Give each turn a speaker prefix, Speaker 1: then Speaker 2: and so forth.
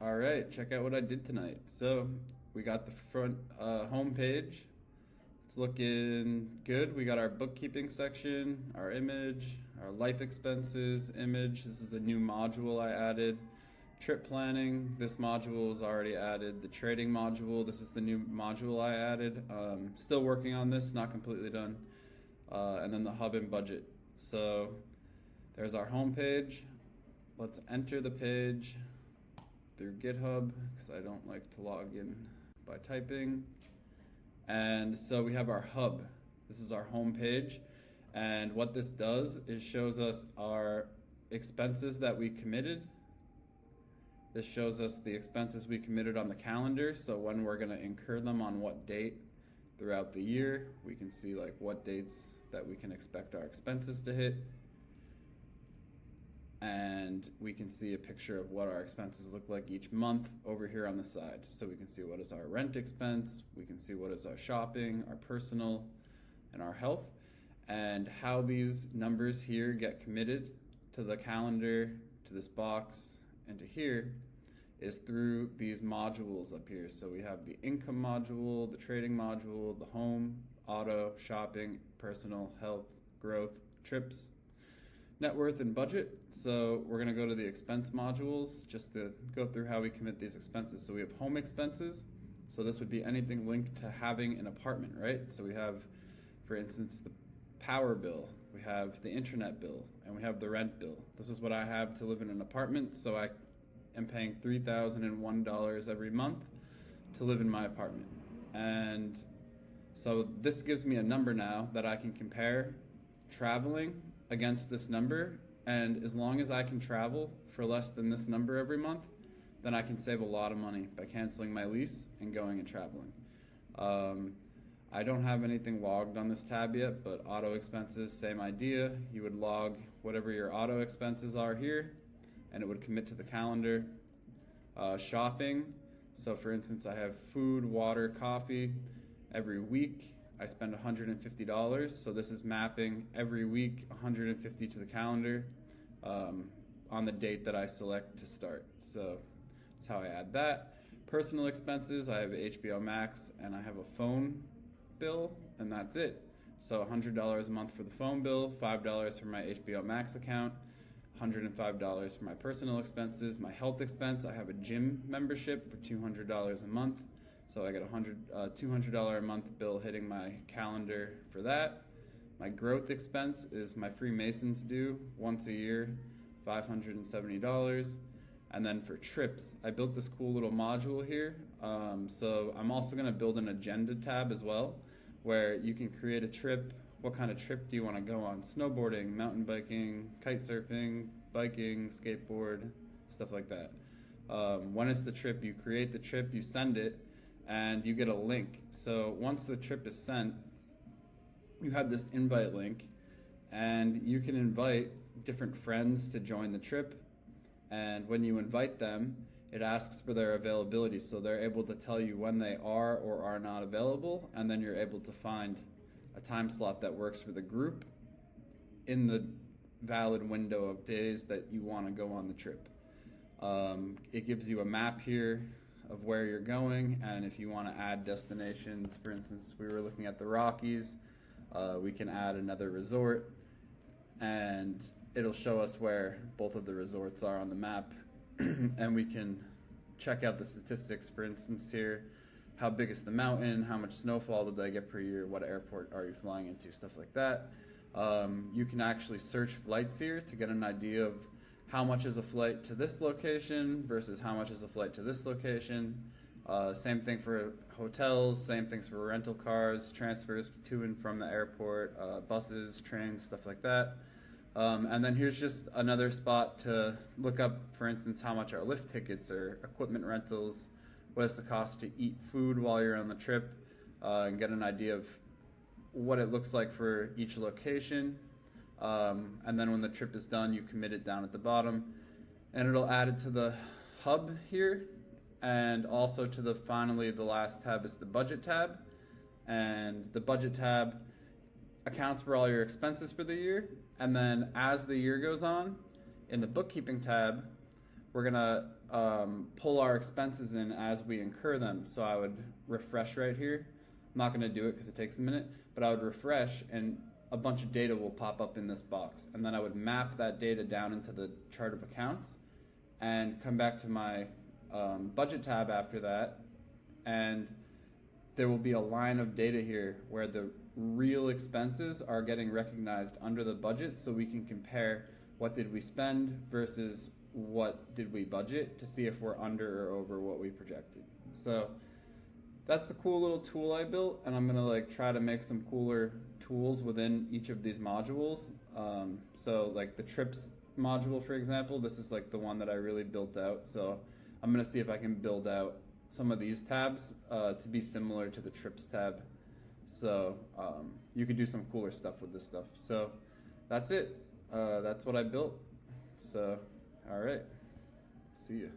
Speaker 1: All right, check out what I did tonight. So we got the front home page. It's looking good. We got our bookkeeping section, our image, our life expenses image. This is a new module I added. Trip planning, this module is already added. The trading module, this is the new module I added. Still working on this, not completely done. And then the hub and budget. So there's our home page. Let's enter the page through GitHub because I don't like to log in by typing. And so we have our hub. This is our home page. And what this does is shows us our expenses that we committed. This shows us the expenses we committed on the calendar. So when we're going to incur them on what date throughout the year, we can see like what dates that we can expect our expenses to hit. And we can see a picture of what our expenses look like each month over here on the side. So we can see what is our rent expense, we can see what is our shopping, our personal, and our health, and how these numbers here get committed to the calendar, to this box, and to here is through these modules up here. So we have the income module, the trading module, the home, auto, shopping, personal, health, growth, trips, net worth, and budget. So we're going to go to the expense modules just to go through how we commit these expenses. So we have home expenses. So this would be anything linked to having an apartment, right? So we have, for instance, the power bill, we have the internet bill, and we have the rent bill. This is what I have to live in an apartment. So I am paying $3,001 every month to live in my apartment. And so this gives me a number now that I can compare traveling against this number, and as long as I can travel for less than this number every month, then I can save a lot of money by canceling my lease and going and traveling. I don't have anything logged on this tab yet, but auto expenses, same idea. You would log whatever your auto expenses are here, and it would commit to the calendar. Shopping, so for instance, I have food, water, coffee every week. I spend $150, so this is mapping every week $150 to the calendar on the date that I select to start. So that's how I add that. Personal expenses, I have HBO Max and I have a phone bill, and that's it. So $100 a month for the phone bill, $5 for my HBO Max account, $105 for my personal expenses. My health expense, I have a gym membership for $200 a month. So I got $200 a month bill hitting my calendar for that. My growth expense is my Freemasons due once a year, $570. And then for trips, I built this cool little module here. So I'm also going to build an agenda tab as well, where you can create a trip. What kind of trip do you want to go on? Snowboarding, mountain biking, kite surfing, biking, skateboard, stuff like that. When is the trip? You create the trip, you send it, and you get a link. So once the trip is sent, you have this invite link, and you can invite different friends to join the trip. And when you invite them, it asks for their availability. So they're able to tell you when they are or are not available, and then you're able to find a time slot that works for the group in the valid window of days that you want to go on the trip. It gives you a map here of where you're going, and if you want to add destinations, for instance, we were looking at the Rockies, we can add another resort, and it'll show us where both of the resorts are on the map, and we can check out the statistics. For instance here, how big is the mountain, how much snowfall did they get per year, what airport are you flying into, stuff like that. You can actually search flights here to get an idea of how much is a flight to this location versus how much is a flight to this location. Same thing for hotels, same things for rental cars, transfers to and from the airport, buses, trains, stuff like that. And then here's just another spot to look up, for instance, how much are lift tickets or equipment rentals, what is the cost to eat food while you're on the trip, and get an idea of what it looks like for each location. And then when the trip is done, you commit it down at the bottom, and it'll add it to the hub here, and also to the last tab is the budget tab. And the budget tab accounts for all your expenses for the year, and then as the year goes on, in the bookkeeping tab, we're gonna pull our expenses in as we incur them. So I would refresh right here. I'm not going to do it because it takes a minute, but I would refresh and a bunch of data will pop up in this box. And then I would map that data down into the chart of accounts and come back to my budget tab after that. And there will be a line of data here where the real expenses are getting recognized under the budget, so we can compare what did we spend versus what did we budget to see if we're under or over what we projected. So that's the cool little tool I built, and I'm gonna like try to make some cooler tools within each of these modules. So like the trips module, for example, this is like the one that I really built out. So I'm gonna see if I can build out some of these tabs to be similar to the trips tab. So you could do some cooler stuff with this stuff. So that's it. That's what I built. So, all right. See ya.